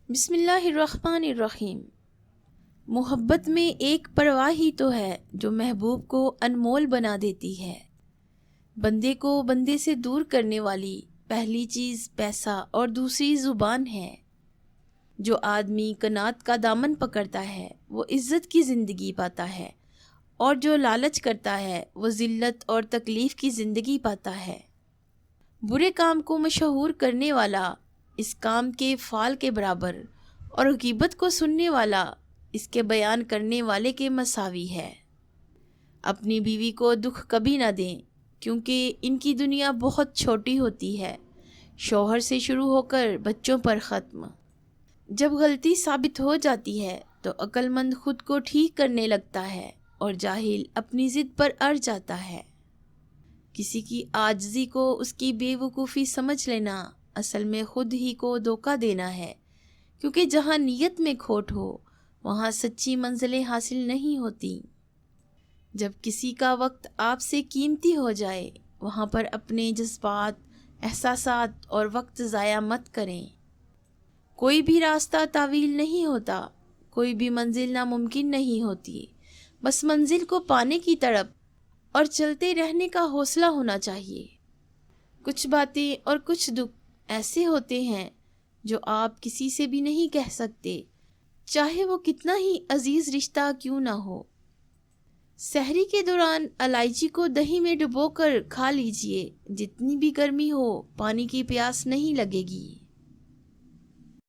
بسم اللہ الرحمن الرحیم۔ محبت میں ایک پرواہ ہی تو ہے جو محبوب کو انمول بنا دیتی ہے۔ بندے کو بندے سے دور کرنے والی پہلی چیز پیسہ اور دوسری زبان ہے۔ جو آدمی قناعت کا دامن پکڑتا ہے وہ عزت کی زندگی پاتا ہے، اور جو لالچ کرتا ہے وہ ذلت اور تکلیف کی زندگی پاتا ہے۔ برے کام کو مشہور کرنے والا اس کام کے فعال کے برابر، اور غیبت کو سننے والا اس کے بیان کرنے والے کے مساوی ہے۔ اپنی بیوی کو دکھ کبھی نہ دیں، کیونکہ ان کی دنیا بہت چھوٹی ہوتی ہے، شوہر سے شروع ہو کر بچوں پر ختم۔ جب غلطی ثابت ہو جاتی ہے تو عقل مند خود کو ٹھیک کرنے لگتا ہے اور جاہل اپنی ضد پر اڑ جاتا ہے۔ کسی کی عاجزی کو اس کی بے وقوفی سمجھ لینا اصل میں خود ہی کو دھوکہ دینا ہے، کیونکہ جہاں نیت میں کھوٹ ہو وہاں سچی منزلیں حاصل نہیں ہوتی۔ جب کسی کا وقت آپ سے قیمتی ہو جائے وہاں پر اپنے جذبات، احساسات اور وقت ضائع مت کریں۔ کوئی بھی راستہ طویل نہیں ہوتا، کوئی بھی منزل ناممکن نہیں ہوتی، بس منزل کو پانے کی تڑپ اور چلتے رہنے کا حوصلہ ہونا چاہیے۔ کچھ باتیں اور کچھ دکھ ایسے ہوتے ہیں جو آپ کسی سے بھی نہیں کہہ سکتے، چاہے وہ کتنا ہی عزیز رشتہ کیوں نہ ہو۔ سحری کے دوران الائچی کو دہی میں ڈبو کر کھا لیجئے، جتنی بھی گرمی ہو پانی کی پیاس نہیں لگے گی۔